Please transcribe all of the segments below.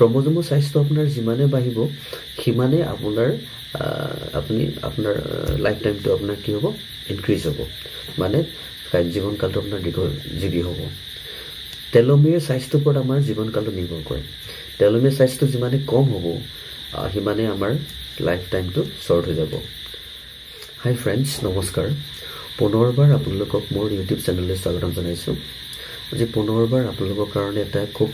ক্ৰমোজোমৰ সাইজটো আপোনাৰ যিমানে বাঢ়িব সিমানে আপোনাৰ আপোনাৰ লাইফ টাইমটো আপোনাৰ কি হ'ব ইনক্ৰিজ হ'ব মানে জীৱনকালটো আপোনাৰ দীৰ্ঘজীৱী হ'ব টেলোমিয়াৰ সাইজটোৰ ওপৰত আমাৰ জীৱনকালটো নিৰ্ভৰ কৰে টেলোমিয়াৰ সাইজটো যিমানে কম হ'ব সিমানে আমাৰ লাইফ টাইমটো শৰ্ট হৈ যাব হাই ফ্ৰেণ্ডছ নমস্কাৰ পুনৰবাৰ আপোনালোকক মোৰ ইউটিউব চেনেললৈ স্বাগতম জনাইছোঁ আজি পুনৰবাৰ আপোনালোকৰ কাৰণে এটা খুব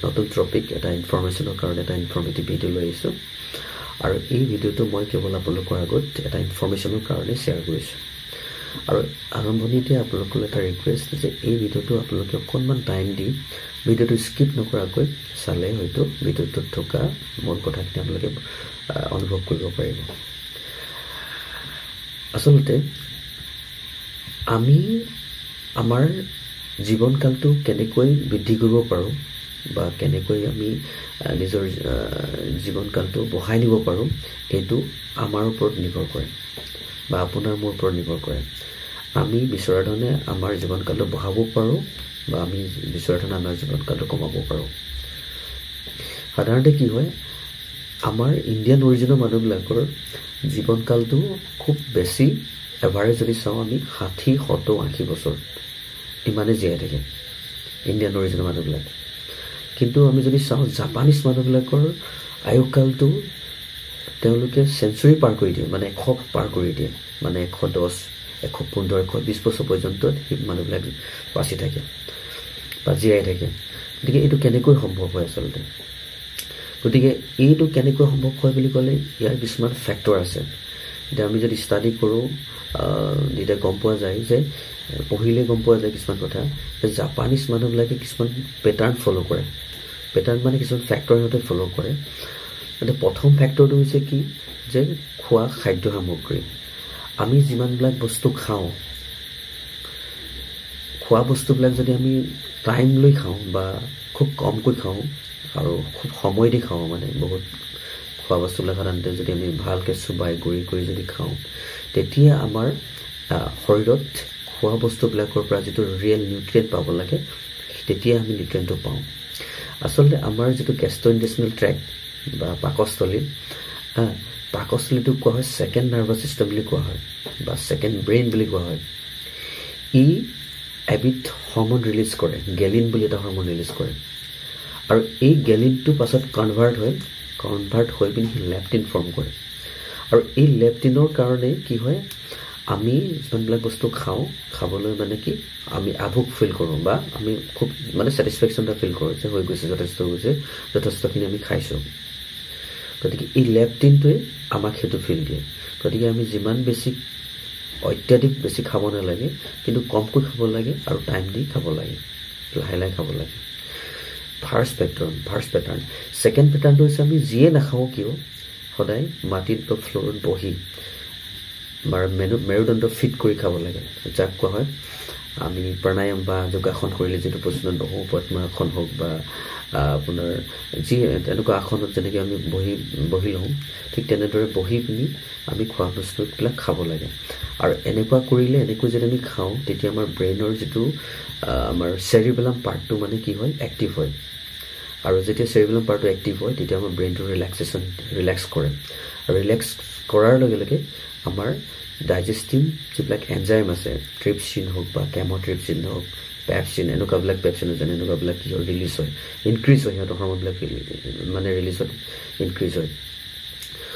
নতুন টপিক এটা ইনফৰমেশ্যনৰ কাৰণে এটা ইনফৰমেটিভ ভিডিঅ' লৈ আহিছোঁ আৰু এই ভিডিঅ'টো মই কেৱল আপোনালোকৰ আগত এটা ইনফৰমেশ্যনৰ কাৰণে শ্বেয়াৰ কৰিছোঁ আৰু আৰম্ভণিতে আপোনালোকৰ এটা ৰিকুৱেষ্ট যে এই ভিডিঅ'টো আপোনালোকে অকণমান টাইম দি ভিডিঅ'টো স্কিপ নকৰাকৈ চালে হয়তো ভিডিঅ'টোত থকা মূল কথাখিনি আপোনালোকে অনুভৱ কৰিব পাৰিব আচলতে আমি আমাৰ জীৱনকালটো কেনেকৈ বৃদ্ধি কৰিব পাৰোঁ বা কেনেকৈ আমি নিজৰ জীৱনকালটো বঢ়াই নিব পাৰোঁ এইটো আমাৰ ওপৰত নিৰ্ভৰ কৰে বা আপোনাৰ মোৰ ওপৰত নিৰ্ভৰ কৰে আমি বিচৰা ধৰণে আমাৰ জীৱনকালটো বঢ়াব পাৰোঁ বা আমি বিচৰা ধৰণে আমাৰ জীৱনকালটো কমাব পাৰোঁ সাধাৰণতে কি হয় আমাৰ ইণ্ডিয়ান অৰিজিনৰ মানুহবিলাকৰ জীৱনকালটো খুব বেছি এভাৰেজ যদি চাওঁ আমি 60, 70, 80 বছৰ ইমানে জীয়াই থাকে ইণ্ডিয়ান অৰিজিনৰ মানুহবিলাক কিন্তু আমি যদি চাওঁ জাপানিজ মানুহবিলাকৰ আয়ুকালটো তেওঁলোকে সেঞ্চুৰী পাৰ কৰি দিয়ে মানে 100 পাৰ কৰি দিয়ে মানে 110, 115, 120 বছৰ পৰ্যন্ত সেই মানুহবিলাক বাচি থাকে বা জীয়াই থাকে গতিকে এইটো কেনেকৈ সম্ভৱ হয় আচলতে গতিকে এইটো কেনেকৈ সম্ভৱ হয় বুলি ক'লে ইয়াৰ কিছুমান ফেক্টৰ আছে এতিয়া আমি যদি ষ্টাডি কৰোঁ তেতিয়া গম পোৱা যায় যে পঢ়িলে গম পোৱা যায় কিছুমান কথা যে জাপানিজ মানুহবিলাকে কিছুমান পেটাৰ্ণ ফ'ল' কৰে পেটাৰ্ণ মানে কিছুমান ফেক্টৰ সিহঁতে ফ'ল' কৰে মানে প্ৰথম ফেক্টৰটো হৈছে কি যে খোৱা খাদ্য সামগ্ৰী আমি যিমানবিলাক বস্তু খাওঁ খোৱা বস্তুবিলাক যদি আমি টাইম লৈ খাওঁ বা খুব কমকৈ খাওঁ আৰু খুব সময় দি খাওঁ মানে বহুত খোৱা বস্তুবিলাক সাধাৰণতে যদি আমি ভালকৈ চুবাই গুৰি কৰি যদি খাওঁ তেতিয়া আমাৰ শৰীৰত খোৱা বস্তুবিলাকৰ পৰা যিটো ৰিয়েল নিউট্ৰিয়েণ্ট পাব লাগে তেতিয়া আমি নিউট্ৰিয়েণ্টটো পাওঁ আচলতে আমাৰ যিটো গেষ্ট্ৰইণ্টেষ্টিনেল ট্ৰেক্ট বা পাকস্থলীটোক কোৱা হয় ছেকেণ্ড নাৰ্ভাছ ছিষ্টেম বুলি কোৱা হয় বা ছেকেণ্ড ব্ৰেইন বুলি কোৱা হয় ই এবিধ হৰম'ন ৰিলিজ কৰে গেলিন বুলি এটা হৰম'ন ৰিলিজ কৰে আৰু এই গেলিনটো পাছত কনভাৰ্ট হৈ পিনি লেপটিন ফৰ্ম কৰে আৰু এই লেপটিনৰ কাৰণে কি হয় আমি যিমানবিলাক বস্তু খাবলৈ মানে কি আমি আভোগ ফিল কৰোঁ বা আমি খুব মানে ছেটিছফেকশ্যন এটা ফিল কৰোঁ যে হৈ গৈছে যথেষ্টখিনি আমি খাইছোঁ গতিকে এই লেপটিনটোৱে আমাক সেইটো ফিল দিয়ে গতিকে আমি যিমান বেছি অত্যাধিক বেছি খাব নালাগে কিন্তু কমকৈ খাব লাগে আৰু টাইম দি খাব লাগে লাহে লাহে খাব লাগে ফাৰ্ষ্ট পেটাৰ্ণ ছেকেণ্ড পেটাৰ্ণটো হৈছে আমি যিয়ে নাখাওঁ কিয় সদায় মাটিত বা ফ্ল'ৰত বহি মেৰুদণ্ড ফিট কৰি খাব লাগে যাক কোৱা হয় আমি প্ৰাণায়াম বা যোগাসন কৰিলে যিটো পজিশ্যনত বহোঁ পদ্মাসন হওক বা আপোনাৰ যি এনেকুৱা আসনত যেনেকৈ আমি বহি লওঁ ঠিক তেনেদৰে বহি পিনি আমি খোৱা বস্তুবিলাক খাব লাগে আৰু এনেকুৱা কৰিলে এনেকৈ যদি আমি খাওঁ তেতিয়া আমাৰ ব্ৰেইনৰ যিটো আমাৰ চেৰিবেলাম পাৰ্টটো মানে কি হয় এক্টিভ হয় আৰু যেতিয়া চেৰিবেলাম পাৰ্টটো এক্টিভ হয় তেতিয়া আমাৰ ব্ৰেইনটো ৰিলেক্স কৰে আৰু ৰিলেক্স কৰাৰ লগে লগে আমাৰ ডাইজেষ্টিভ যিবিলাক এনজাইম আছে ট্ৰিপচিন হওক বা কেম'ট্ৰিপচিন হওক পেপচিন এনেকুৱাবিলাক যেনে এনেকুৱাবিলাক কি হয় ৰিলিজ হয় ইনক্ৰিজ হয় সিহঁতৰ হৰম'নবিলাক মানে ৰিলিজ হয় ইনক্ৰিজ হয়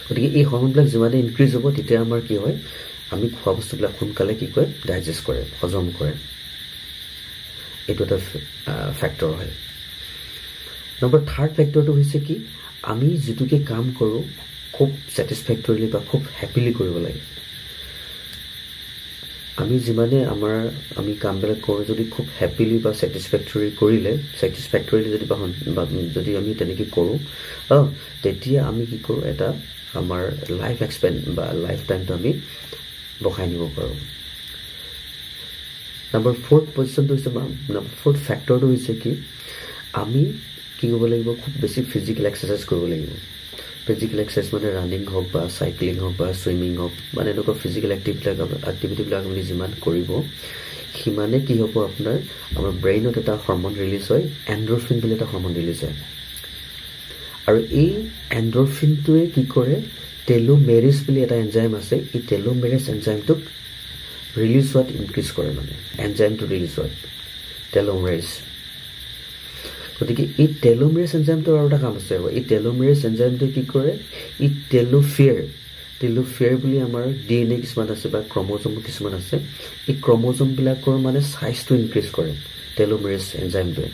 গতিকে এই হৰম'নবিলাক যিমানে ইনক্ৰিজ হ'ব তেতিয়া আমাৰ কি হয় আমি খোৱা বস্তুবিলাক সোনকালে কি কৰে ডাইজেষ্ট কৰে হজম কৰে এইটো এটা ফেক্টৰ হয় নম্বৰ থাৰ্ড ফেক্টৰটো হৈছে কি আমি যিটোকে কাম কৰোঁ খুব ছেটিছফেক্টৰিলি বা খুব হেপিলি কৰিব লাগে আমি যিমানে আমি কামবিলাক কৰোঁ যদি খুব হেপিলি বা ছেটিছফেক্টৰিলি যদি আমি তেনেকৈ কৰোঁ তেতিয়া আমি কি কৰোঁ এটা আমাৰ লাইফ এক্সপেণ্ড বা লাইফ টাইমটো আমি বঢ়াই নিব পাৰোঁ নম্বৰ ফ'ৰ্থ পজিশ্যনটো হৈছে ফ'ৰ্থ ফেক্টৰটো হৈছে কি আমি কি কৰিব লাগিব খুব বেছি ফিজিকেল এক্সাৰচাইজ কৰিব লাগিব ফিজিকেল এক্সাৰচাইজ মানে ৰানিং হওক বা চাইক্লিং হওক বা ছুইমিং হওক মানে এনেকুৱা ফিজিকেল এক্টিভিটিবিলাক আপুনি যিমান কৰিব সিমানে কি হ'ব আপোনাৰ আমাৰ ব্ৰেইনত এটা হৰম'ন ৰিলিজ হয় এণ্ডৰফিন বুলি এটা হৰম'ন ৰিলিজ হয় আৰু এই এণ্ডৰফিনটোৱে কি কৰে টেলোমেৰেজ বুলি এটা এনজাইম আছে এই টেলোমেৰেজ এনজাইমটোক ৰিলিজ হোৱাত ইনক্ৰিজ কৰে মানে এনজাইমটো ৰিলিজ হোৱাত টেলোমেৰেজ গতিকে এই টেলোমেৰেজ এনজাইমটোৰ আৰু এটা কাম আছে এই টেলোমেৰেজ এনজাইমটোৱে কি কৰে এই টেলোফেয়াৰ বুলি আমাৰ ডিএনএ কিছুমান আছে বা ক্ৰমোজম কিছুমান আছে এই ক্ৰমোজমবিলাকৰ মানে চাইজটো ইনক্ৰিজ কৰে টেলোমেৰেজ এনজাইমটোৱে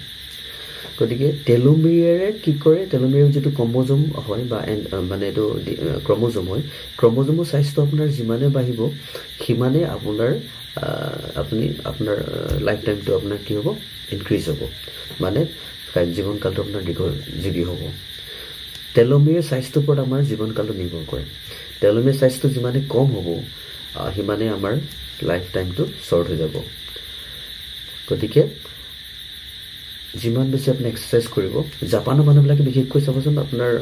গতিকে টেলোমেৰে কি কৰে টেলোমেৰ যেটো ক্ৰমোজম হয় বা মানে এটো ক্ৰমোজম হয় ক্ৰমোজমৰ সাইজটো আপোনাৰ যিমানে বাঢ়িব সিমানে আপোনাৰ আপোনাৰ লাইফ টাইমটো আপোনাৰ কি হ'ব ইনক্ৰিজ হ'ব মানে জীৱন কালটো আপোনাৰ দীৰ্ঘজীৱী হ'ব টেলোমেৰ সাইজটোৰ ওপৰত আমাৰ জীৱন কালটো নিৰ্ভৰ কৰে টেলোমেৰ সাইজটো যিমানে কম হ'ব সিমানে আমাৰ লাইফ টাইমটো শৰ্ট হৈ যাব গতিকে যিমান বেছি আপুনি এক্সাৰসাইজ কৰিব জাপানৰ মানুহবিলাকে বিশেষকৈ চাবচোন আপোনাৰ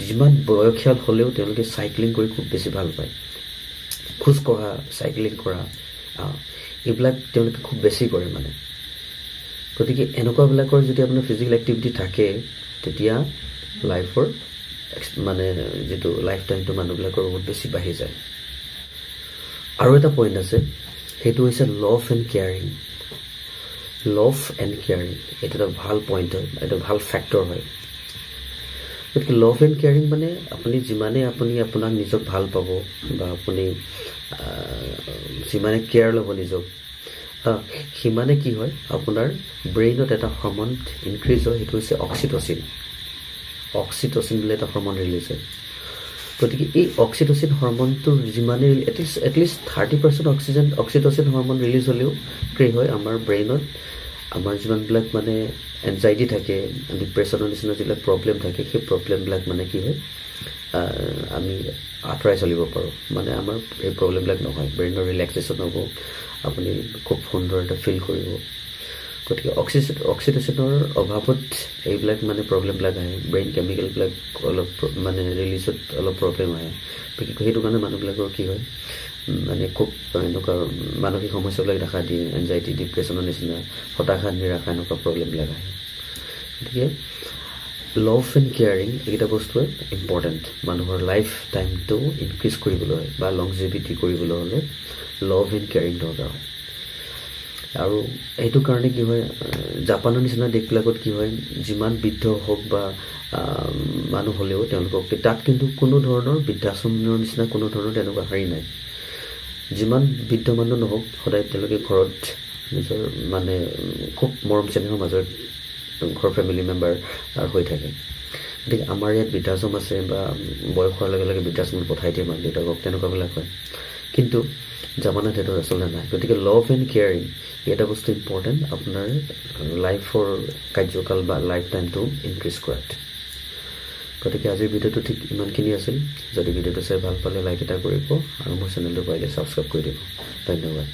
যিমান বয়সীয়াল হ'লেও তেওঁলোকে সাইক্লিং কৰি খুব বেছি ভাল পায় খোজ কঢ়া সাইক্লিং কৰা এইবিলাক তেওঁলোকে খুব বেছি কৰে মানে গতিকে এনেকুৱাবিলাকৰ যদি আপোনাৰ ফিজিকেল এক্টিভিটি থাকে তেতিয়া লাইফৰ মানে যেটো লাইফ টাইমটো মানুহবিলাকৰ বহুত বেছি বাঢ়ি যায় আৰু এটা পইণ্ট আছে সেইটো হৈছে love and caring love and caring এটা ভাল পইণ্ট হয় এটা ভাল ফেক্টৰ হয় গতিকে লভ এণ্ড কেয়াৰিং মানে আপুনি যিমানে আপুনি আপোনাক নিজক ভাল পাব বা আপুনি যিমানে কেয়াৰ ল'ব নিজক সিমানে কি হয় আপোনাৰ ব্ৰেইনত এটা হৰমন ইনক্ৰিজ হয় সেইটো হৈছে অক্সিটচিন বুলি এটা হৰমন ৰিলিজ হয় গতিকে এই অক্সিটচিন হৰমনটো যিমানে এটলিষ্ট 30% অক্সিটচিন হৰমন ৰিলিজ হ'লেও কি হয় আমাৰ ব্ৰেইনত আমাৰ যিমানবিলাক মানে এনজাইটি থাকে ডিপ্ৰেছনৰ নিচিনা যিবিলাক প্ৰব্লেম থাকে সেই প্ৰব্লেমবিলাক মানে কি হয় আমি আঁতৰাই চলিব পাৰোঁ মানে আমাৰ এই প্ৰব্লেমবিলাক নহয় ব্ৰেইনৰ ৰিলেক্সেশ্যন হ'ব আপুনি খুব সুন্দৰ এটা ফিল কৰিব গতিকে অক্সিটচিনৰ অভাৱত এইবিলাক মানে প্ৰব্লেমবিলাক আহে ব্ৰেইন কেমিকেলবিলাক অলপ মানে ৰিলিজত অলপ প্ৰব্লেম আহে বিশেষকৈ সেইটো কাৰণে মানুহবিলাকৰ কি হয় মানে খুব এনেকুৱা মানসিক সমস্যাবিলাক দেখা দিয়ে এনজাইটি ডিপ্ৰেছনৰ নিচিনা হতাশা নিৰাশা এনেকুৱা প্ৰব্লেমবিলাক আহে গতিকে লভ এণ্ড কেয়াৰিং এইকেইটা বস্তুৱে ইম্পৰ্টেণ্ট মানুহৰ লাইফ টাইমটো ইনক্ৰিজ কৰিবলৈ বা লংজিভিটি কৰিবলৈ হ'লে লভ এণ্ড কেয়াৰিং দৰকাৰ হয় আৰু এইটো কাৰণে কি হয় জাপানৰ নিচিনা দেশবিলাকত কি হয় যিমান বৃদ্ধ হওক বা মানুহ হ'লেও তেওঁলোকক তাত কিন্তু কোনো ধৰণৰ বৃদ্ধাশ্ৰমৰ নিচিনা কোনো ধৰণৰ তেনেকুৱা হেৰি নাই যিমান বৃদ্ধ মানুহ নহওক সদায় তেওঁলোকে ঘৰত নিজৰ মানে খুব মৰম চেনেহৰ মাজত ঘৰ ফেমিলি মেম্বাৰ হৈ থাকে গতিকে আমাৰ ইয়াত বৃদ্ধাশ্ৰম আছে বা বয়স হোৱাৰ লগে লগে বৃদ্ধাশ্ৰমত পঠাই দিয়ে মাক দেউতাকক তেনেকুৱাবিলাক হয় কিন্তু জাপানত সেইটো আচলতে নাই গতিকে লভ এণ্ড কেয়াৰিং এটা বস্তু ইম্পৰ্টেণ্ট আপোনাৰ লাইফৰ কাৰ্যকাল বা লাইফ টাইমটো ইনক্ৰিজ কৰাত গতিকে আজিৰ ভিডিঅ'টো ঠিক ইমানখিনি আছিল যদি ভিডিঅ'টো চাই ভাল পালে লাইক এটা কৰিব আৰু মোৰ চেনেলটো পাৰিলে ছাবস্ক্ৰাইব কৰি দিব ধন্যবাদ